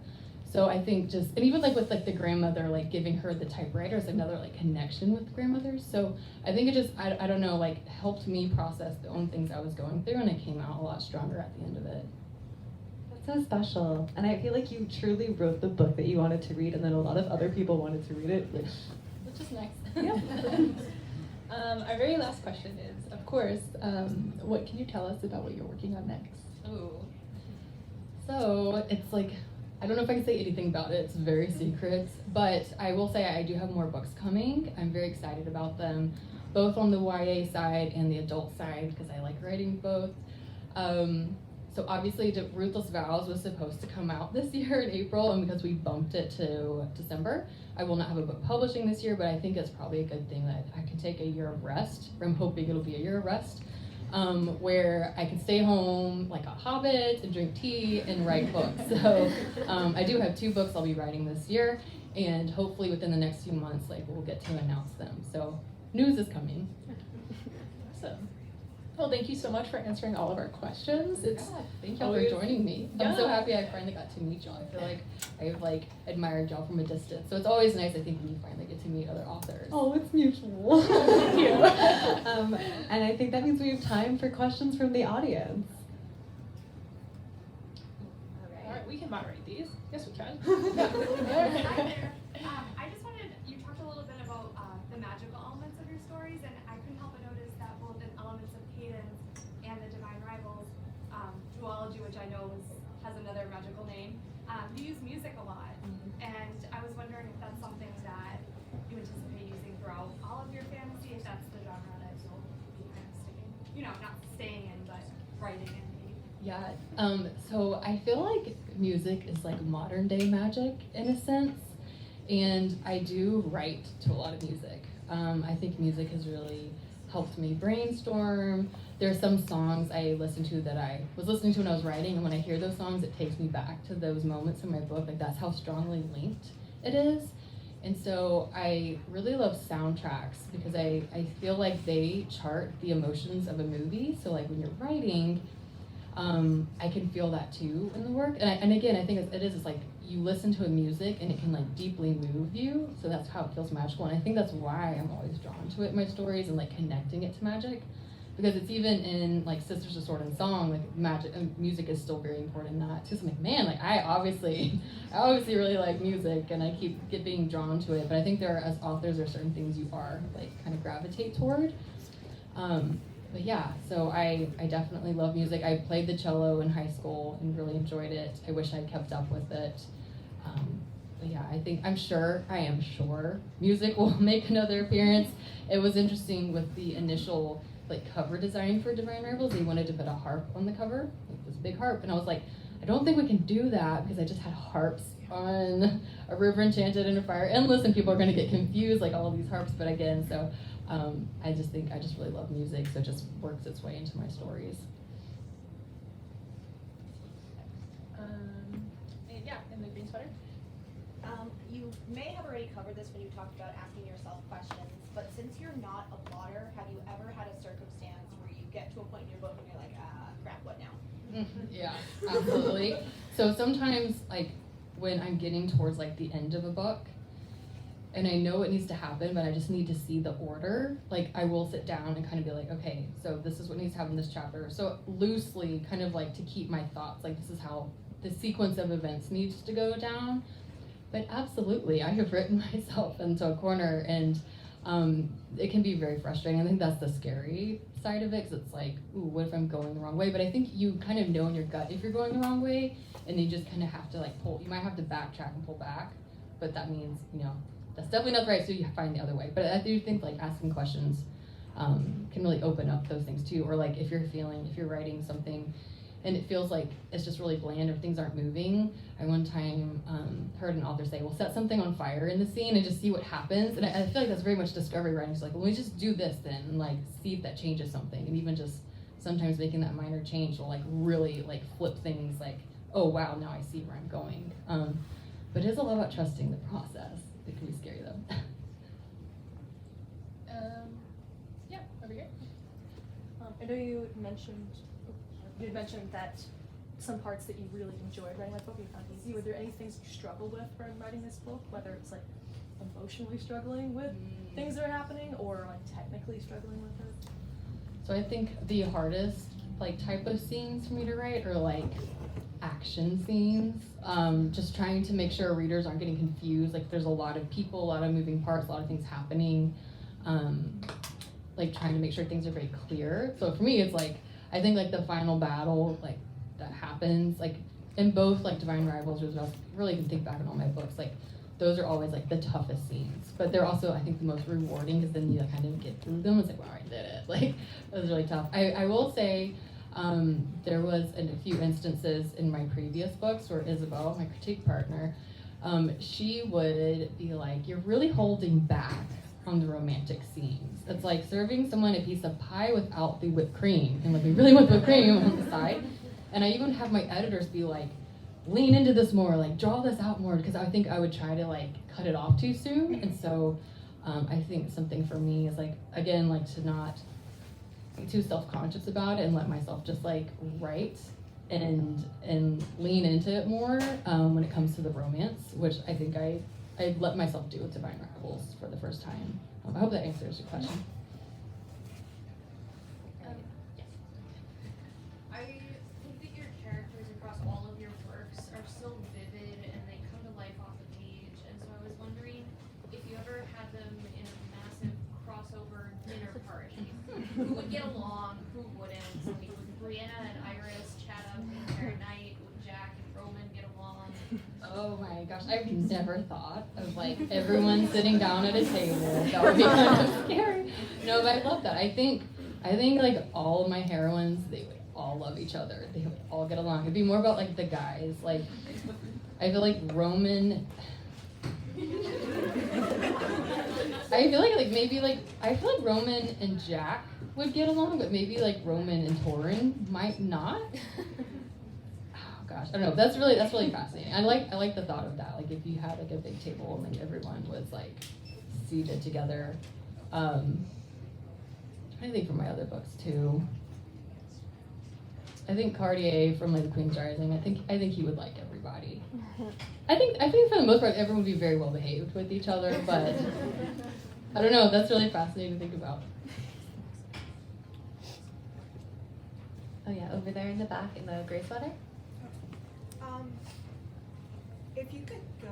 So I think just, and even like with like the grandmother, like giving her the typewriter is another like connection with grandmothers. So I think it just, I don't know, like helped me process the own things I was going through, and I came out a lot stronger at the end of it. So special. And I feel like you truly wrote the book that you wanted to read, and then a lot of other people wanted to read it, which is nice. Yeah. Our very last question is, of course, what can you tell us about what you're working on next? Oh, so it's like, I don't know if I can say anything about it. It's very secret, but I will say I do have more books coming. I'm very excited about them, both on the YA side and the adult side, because I like writing both. So obviously Ruthless Vows was supposed to come out this year in April, and because we bumped it to December, I will not have a book publishing this year, but I think it's probably a good thing that I can take a year of rest, or I'm hoping it'll be a year of rest, where I can stay home like a hobbit and drink tea and write books. So I do have 2 books I'll be writing this year, and hopefully within the next few months, like we'll get to announce them. So news is coming. Awesome. Well, thank you so much for answering all of our questions. Thank y'all for joining me. I'm so happy I finally got to meet y'all. I feel like I've like admired y'all from a distance. So it's always nice, I think, when you finally get to meet other authors. Oh, it's mutual. Thank you. And I think that means we have time for questions from the audience. All right, we can moderate these. Yes, we can. Hi there. I just wanted, you talked a little bit about the magical elements of your stories, and I couldn't help but notice that both in Elements of Cadence and the Divine Rivals duology, which I know has another magical name, you use music a lot. And I was wondering if that's something that you anticipate using throughout all of your fantasy, if that's the genre that you'll be kind of sticking, not staying in, but writing in maybe. Yeah, so I feel like music is like modern day magic in a sense, and I do write to a lot of music. I think music has really helped me brainstorm. There are some songs I listen to that I was listening to when I was writing, and when I hear those songs, it takes me back to those moments in my book. Like that's how strongly linked it is. And so I really love soundtracks because I feel like they chart the emotions of a movie. So like when you're writing, I can feel that too in the work. And again, I think it's like you listen to a music and it can like deeply move you. So that's how it feels magical. And I think that's why I'm always drawn to it in my stories and like connecting it to magic. Because it's even in like Sisters of Sword and Song, like magic and music is still very important in that too. So I'm like, man, like I obviously really like music, and I get being drawn to it. But I think as authors, there are certain things you are like kind of gravitate toward. But yeah, so I definitely love music. I played the cello in high school and really enjoyed it. I wish I'd kept up with it. But yeah, I am sure music will make another appearance. It was interesting with the initial like cover design for Divine Rivals. They wanted to put a harp on the cover, like this big harp, and I was like, I don't think we can do that because I just had harps on a river enchanted in a fire. And listen, people are going to get confused, like all of these harps, but again, so I just really love music, so it just works its way into my stories. Yeah, in the green sweater. You may have already covered this when you talked about asking yourself questions, but since you're not a plotter, have you ever had a circumstance where you get to a point in your book and you're like, crap, what now? Yeah, absolutely. So sometimes, like, when I'm getting towards, like, the end of a book, and I know it needs to happen, but I just need to see the order. Like, I will sit down and kind of be like, okay, so this is what needs to happen in this chapter. So loosely, kind of like to keep my thoughts, like this is how the sequence of events needs to go down. But absolutely, I have written myself into a corner, and it can be very frustrating. I think that's the scary side of it, because it's like, ooh, what if I'm going the wrong way? But I think you kind of know in your gut if you're going the wrong way, and you just kind of have to like pull. You might have to backtrack and pull back, but that means, you know, that's definitely not right, so you find the other way. But I do think like asking questions can really open up those things too. Or like if you're writing something and it feels like it's just really bland or things aren't moving. I one time heard an author say, well, set something on fire in the scene and just see what happens. And I feel like that's very much discovery writing. It's like, well, let me just do this then, and like see if that changes something. And even just sometimes making that minor change will like really like flip things, like, oh wow, now I see where I'm going. But it is a lot about trusting the process. It can be scary though. Yeah, over here. I know you had mentioned that some parts that you really enjoyed writing that book you found easy. Were there any things you struggled with when writing this book, whether it's like emotionally struggling with things that are happening or like technically struggling with it? So I think the hardest like type of scenes for me to write are like action scenes. Just trying to make sure readers aren't getting confused. Like there's a lot of people, a lot of moving parts, a lot of things happening. Like trying to make sure things are very clear. So for me, it's like, I think like the final battle, like that happens, like in both like Divine Rivals, which I really can think back on all my books, like those are always like the toughest scenes. But they're also, I think, the most rewarding, because then you kind of get through them. It's like, wow, I did it. Like, it was really tough. I will say, there was a few instances in my previous books where Isabel, my critique partner, she would be like, you're really holding back on the romantic scenes. It's like serving someone a piece of pie without the whipped cream, and like we really want whipped cream on the side. And I even have my editors be like, lean into this more, like draw this out more, because I think I would try to like cut it off too soon. And so I think something for me is like, again, like to not be too self-conscious about it and let myself just like write and lean into it more when it comes to the romance, which I think I let myself do with Divine Rivals for the first time. I hope that answers your question. I think that your characters across all of your works are so vivid and they come to life off the page. And so I was wondering if you ever had them in a massive crossover dinner party. Who would get along, who wouldn't? Would Brianna and Iris chat up the entire night? Would Jack and Roman get along? Oh my gosh, I've never thought of like everyone sitting down at a table. That would be kind of scary. No, but I love that. I think like all of my heroines, they would all love each other. They would all get along. It'd be more about like the guys. Like I feel like Roman. I feel like maybe like I feel like Roman and Jack would get along, but maybe like Roman and Torin might not. Gosh, I don't know. That's really fascinating. I like the thought of that. Like if you had like a big table and like everyone was like seated together. I think for my other books too. I think Cartier from like The Queen's Rising. I think he would like everybody. I think for the most part everyone would be very well behaved with each other, but I don't know. That's really fascinating to think about. Oh yeah, over there in the back in the gray sweater. If you could go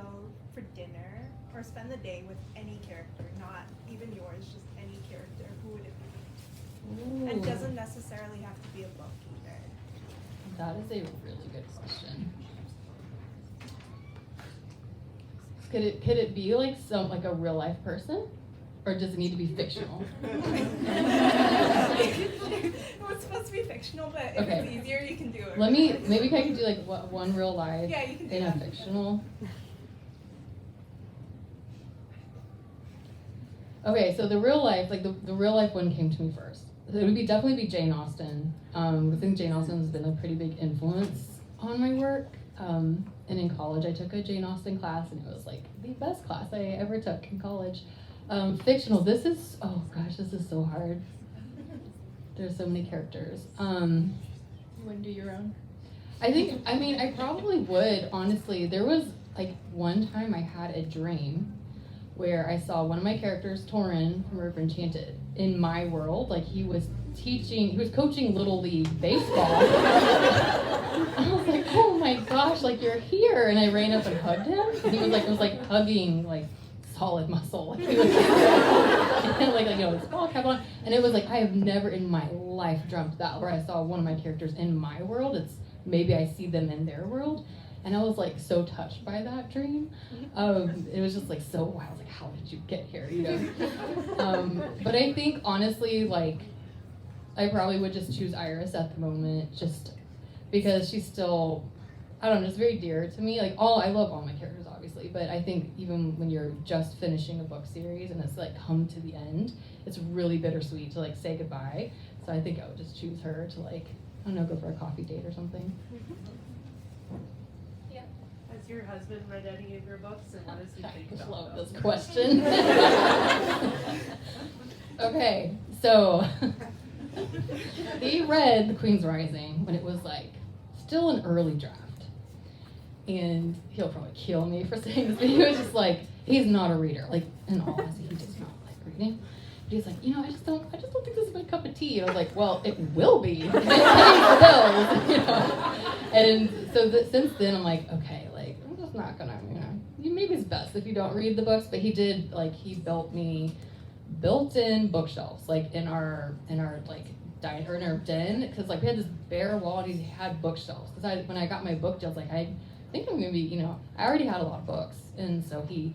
for dinner or spend the day with any character, not even yours, just any character, who would it be? Ooh. And doesn't necessarily have to be a book either. That is a really good question. Could it be like a real life person, or does it need to be fictional? Well, it's supposed to be fictional, but if Okay. it's easier, you can do it. Maybe I could do like one real life Yeah, you can do and a that. fictional. Okay, so the real life, like the real life one came to me first. So it would definitely be Jane Austen. I think Jane Austen has been a pretty big influence on my work. And in college, I took a Jane Austen class, and it was like the best class I ever took in college. Fictional. This is so hard. There's so many characters. You wouldn't do your own? I probably would, honestly. There was like one time I had a dream where I saw one of my characters, Torin from Enchanted, in my world. Like he was coaching Little League baseball. I was like, oh my gosh, like you're here. And I ran up and hugged him. And he was like hugging like solid muscle. Like he was like his ball cap on. And it was like, I have never in my life dreamt that where I saw one of my characters in my world. It's maybe I see them in their world. And I was like so touched by that dream. It was just like so wow. I was like, how did you get here? You know. But I think honestly, like, I probably would just choose Iris at the moment, just because she's still, I don't know, just very dear to me. Like I love all my characters obviously, but I think even when you're just finishing a book series and it's like come to the end, it's really bittersweet to like say goodbye. So I think I would just choose her to like, I don't know, go for a coffee date or something. Has your husband read any of your books, and what does he think about I love them? this question. Okay, so he read The Queen's Rising when it was like still an early draft. And he'll probably kill me for saying this, but he was just like, he's not a reader. Like, in all honesty, he does not like reading. But he's like, I just don't think this is my cup of tea. And I was like, well, it will be. It pays the bills, you know. And so since then, I'm like, okay, like, I'm just not gonna, maybe it's best if you don't read the books. But he did, like, he built me built-in bookshelves, like, in our like, diner, in our den. Because, like, we had this bare wall, and he had bookshelves. Because when I got my book deal, I was like, I think I'm gonna be, I already had a lot of books. And so he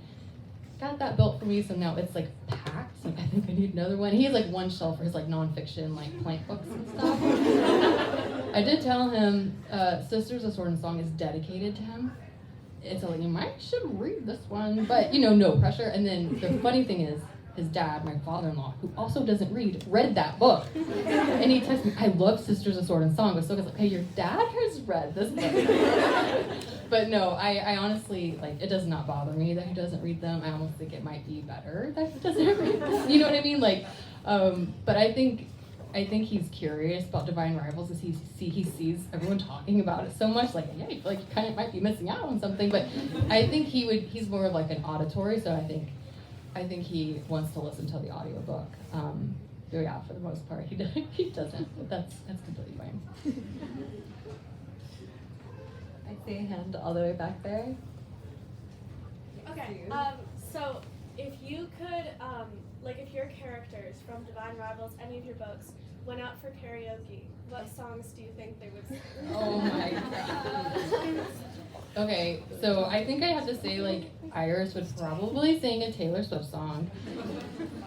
got that built for me, so now it's like packed. Like I think I need another one. He has like one shelf for his like nonfiction, like plant books and stuff. I did tell him Sisters of Sword and Song is dedicated to him. It's like, you might should read this one, but no pressure. And then the funny thing is, his dad, my father-in-law, who also doesn't read that book. And he texted me, I love Sisters of Sword and Song, but so I was like, hey, your dad has read this book. But no, I honestly, like, it does not bother me that he doesn't read them. I almost think it might be better that he doesn't read them. You know what I mean? Like, but I think he's curious about Divine Rivals because he sees everyone talking about it so much. Like, yeah, like you kind of might be missing out on something. But I think he's more of like an auditory. So I think he wants to listen to the audiobook. Yeah, for the most part, he doesn't. But that's completely fine. I see a hand all the way back there. Okay, so if you could, if your characters from Divine Rivals, any of your books, went out for karaoke, what songs do you think they would sing? Oh my god. Okay, so I think I have to say, like, Iris would probably sing a Taylor Swift song.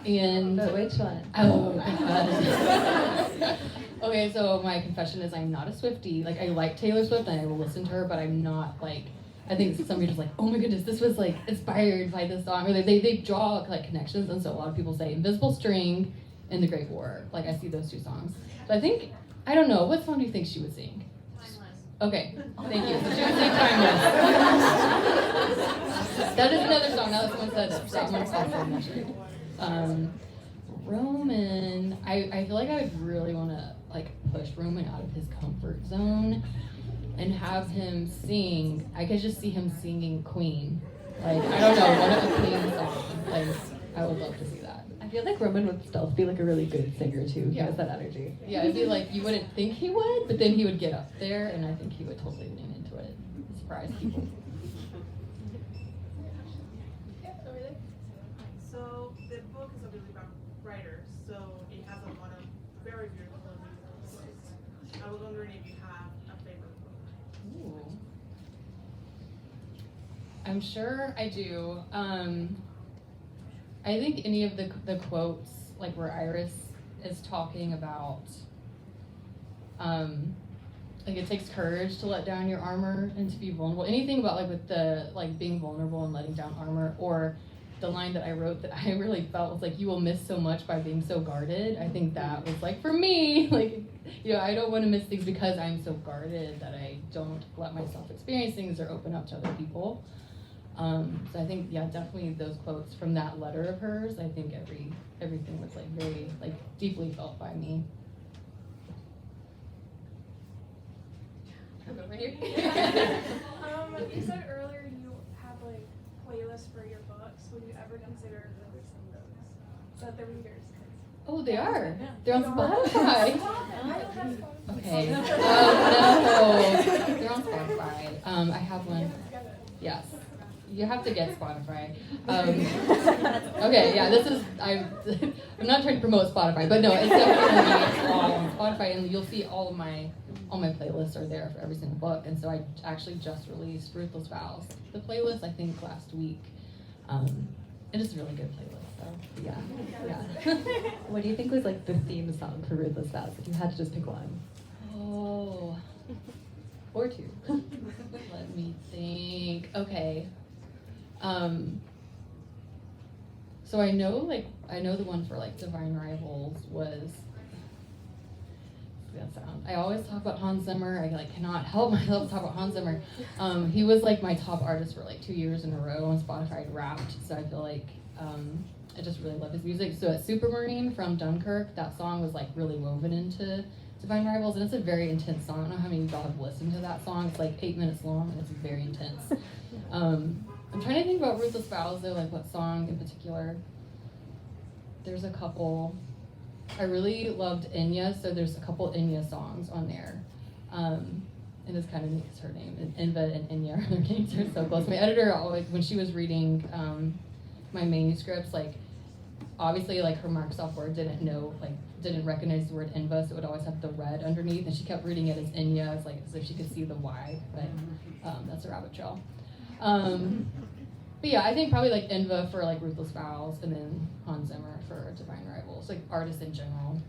And But which one? oh god. Okay, so my confession is I'm not a Swiftie. Like, I like Taylor Swift and I will listen to her, but I'm not, like, I think some people are just like, oh my goodness, this was, like, inspired by this song. Or they draw, like, connections, and so a lot of people say Invisible String and The Great War. Like, I see those two songs. So I think, I don't know, what song do you think she would sing? Timeless. Okay, thank you. So she would sing Timeless. That is another song, now that someone said it. That one's also mentioned. Roman, I feel like I would really want to, like, push Roman out of his comfort zone and have him sing. I could just see him singing Queen. Like, I don't know, one of the Queen songs. Like, I would love to see that. I feel like Roman would still be like a really good singer too. He Yeah. has that energy. Yeah, it'd be like, you wouldn't think he would, but then he would get up there, and I think he would totally lean into it. Surprise people. So the book is obviously about writers, so it has a lot of very beautiful images. I was wondering if you have a favorite book. Ooh. I'm sure I do. I think any of the quotes, like where Iris is talking about, like it takes courage to let down your armor and to be vulnerable. Anything about like with the like being vulnerable and letting down armor, or the line that I wrote that I really felt was like, you will miss so much by being so guarded. I think that was like, for me, like, I don't want to miss things because I'm so guarded that I don't let myself experience things or open up to other people. So I think, yeah, definitely those quotes from that letter of hers, I think everything was like very, like, deeply felt by me. Over here. You said earlier you have like playlists for your books. will you ever consider releasing those so that the readers can? Oh, they are. Yeah. They're on Spotify. I don't have Spotify. Okay. Oh no, they're on Spotify. I have one. Yes, you have to get Spotify. Okay, yeah, this is I'm not trying to promote Spotify, but no, it's definitely all on Spotify, and you'll see all my playlists are there for every single book. And so I actually just released Ruthless Vows, the playlist, I think last week. It is a really good playlist. So yeah. What do you think was like the theme song for Ruthless Vows if you had to just pick one? Oh. Or two. Let me think. Okay. So I know the one for like Divine Rivals was. That sound. I always talk about Hans Zimmer. I cannot help myself to talk about Hans Zimmer. He was like my top artist for like 2 years in a row on Spotify. I'd Wrapped, so I feel like I just really love his music. So at Supermarine from Dunkirk, that song was like really woven into Divine Rivals, and it's a very intense song. I don't know how many of y'all have listened to that song. It's like 8 minutes long, and it's very intense. I'm trying to think about Ruthless Vows though, like what song in particular. There's a couple. I really loved Enya, so there's a couple Enya songs on there. And it's kind of neat because her name, Inva and Enya, their names are so close. My editor always, when she was reading my manuscripts, like obviously like her Microsoft Word didn't recognize the word Inva, so it would always have the red underneath, and she kept reading it as Enya, as if she could see the Y, but that's a rabbit trail. But yeah, I think probably like Inva for like Ruthless Vows, and then Hans Zimmer for Divine Rivals, like artists in general.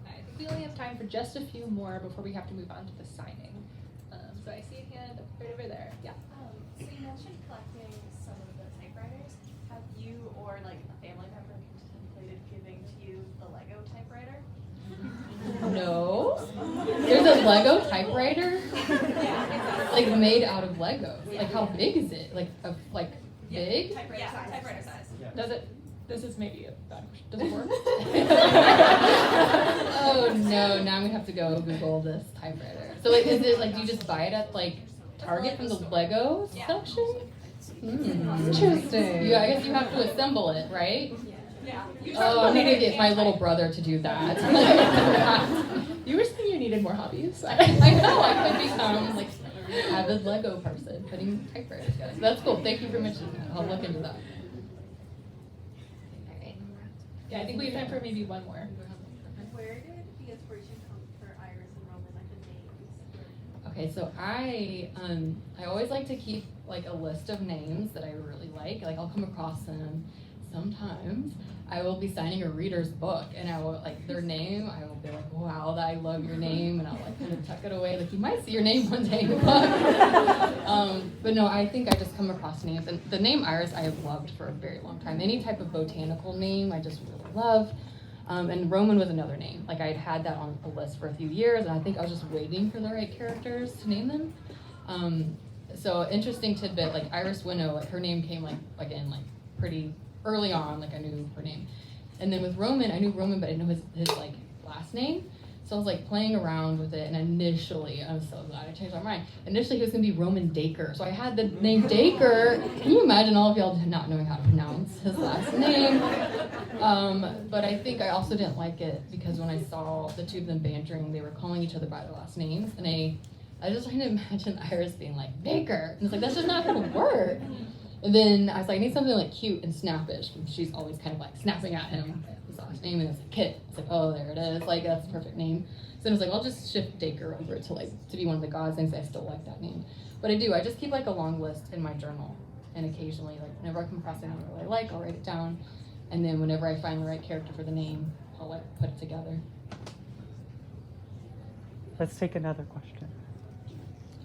I think we only have time for just a few more before we have to move on to the signing. So I see a hand right over there. Yeah. So you mentioned collecting some of the typewriters. Have you or like a family member contemplated giving to you the Lego typewriter? No. There's a Lego typewriter? Yeah, exactly. Like made out of Legos. Like how big is it? Like big? Typewriter size. Typewriter size. Does it? This is maybe a bad question. Does it work? Oh no, now we have to go Google this typewriter. So like, is it like, do you just buy it at like Target from the Lego section? Interesting. Yeah, I guess you have to assemble it, right? Yeah. Oh, I'm gonna get my little brother to do that. You were saying you needed more hobbies. I know, I could become like an avid Lego person, putting typewriters together. So that's cool. Thank you for mentioning that. I'll look into that. Yeah, I think we have time for maybe one more. Where did the inspiration come for Iris and Roman, like the names? Okay, so I always like to keep like a list of names that I really like. Like I'll come across them sometimes. I will be signing a reader's book, and I will like their name. I will be like, wow, I love your name, and I'll like kind of tuck it away. Like you might see your name one day in the book. But no, I think I just come across names, and the name Iris I have loved for a very long time. Any type of botanical name, I just really love. And Roman was another name. Like I'd had that on a list for a few years, and I think I was just waiting for the right characters to name them. So interesting tidbit, like Iris Winnow, like her name came again pretty early on, like I knew her name. And then with Roman, I knew Roman, but I didn't know his like last name. So I was like playing around with it, and initially, I'm so glad I changed my mind. Initially, he was gonna be Roman Dacre. So I had the name Dacre. Can you imagine all of y'all not knowing how to pronounce his last name? But I think I also didn't like it because when I saw the two of them bantering, they were calling each other by their last names, and I was trying to imagine Iris being like, Dacre. And it's like, that's just not gonna work. And then I was like, I need something like cute and snappish. She's always kind of like snapping at him. His last name, and it's like Kit. It's like, oh, there it is. Like that's the perfect name. So I was like, I'll just shift Dacre over to be one of the gods things. I still like that name, but I do. I just keep like a long list in my journal, and occasionally, like whenever I come across anyone I really like, I'll write it down, and then whenever I find the right character for the name, I'll like put it together. Let's take another question.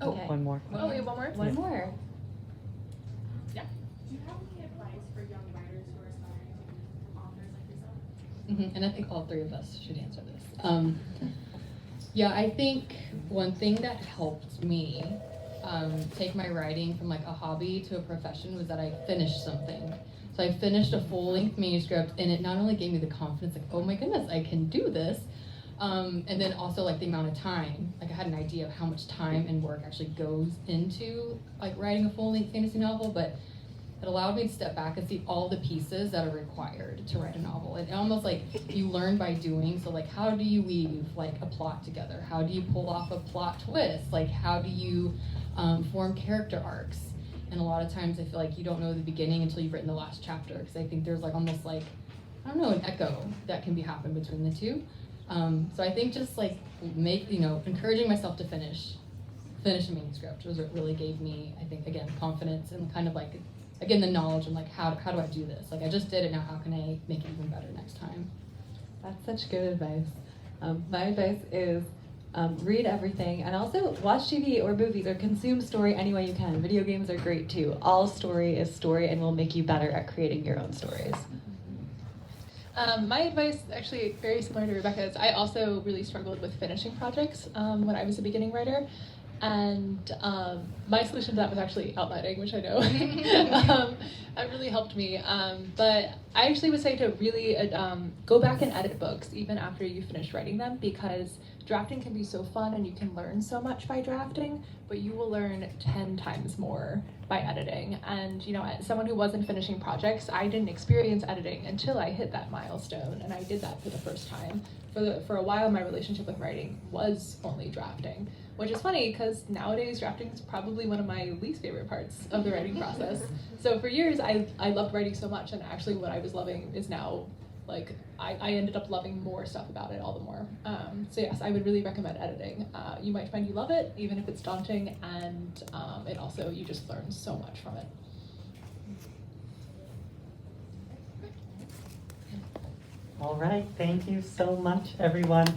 Okay. One more. Oh, we have one more? One more. Do you have any advice for young writers who are aspiring to become authors like yourself? And I think all three of us should answer this. Yeah, I think one thing that helped me take my writing from like a hobby to a profession was that I finished something. So I finished a full-length manuscript, and it not only gave me the confidence, like, oh my goodness, I can do this, and then also like the amount of time. Like I had an idea of how much time and work actually goes into like writing a full-length fantasy novel, but it allowed me to step back and see all the pieces that are required to write a novel. And almost like you learn by doing, so like how do you weave like a plot together? How do you pull off a plot twist? Like how do you form character arcs? And a lot of times I feel like you don't know the beginning until you've written the last chapter, because I think there's like almost like, I don't know, an echo that can be happen between the two. So I think just like encouraging myself to finish a manuscript was what really gave me, I think, again, confidence and kind of like, again, the knowledge and like, how do I do this? Like, I just did it, now how can I make it even better next time? That's such good advice. My advice is read everything, and also watch TV or movies or consume story any way you can. Video games are great too. All story is story and will make you better at creating your own stories. My advice, actually very similar to Rebecca's, I also really struggled with finishing projects when I was a beginning writer. And my solution to that was actually outlining, which I know that really helped me. But I actually would say to really go back and edit books even after you finish writing them, because drafting can be so fun and you can learn so much by drafting, but you will learn 10 times more by editing. And as someone who wasn't finishing projects, I didn't experience editing until I hit that milestone, and I did that for the first time. For a while, my relationship with writing was only drafting, which is funny because nowadays drafting is probably one of my least favorite parts of the writing process. So for years, I loved writing so much, and actually what I was loving is now, like, I ended up loving more stuff about it all the more. So yes, I would really recommend editing. You might find you love it, even if it's daunting, and it also, you just learn so much from it. All right, thank you so much, everyone.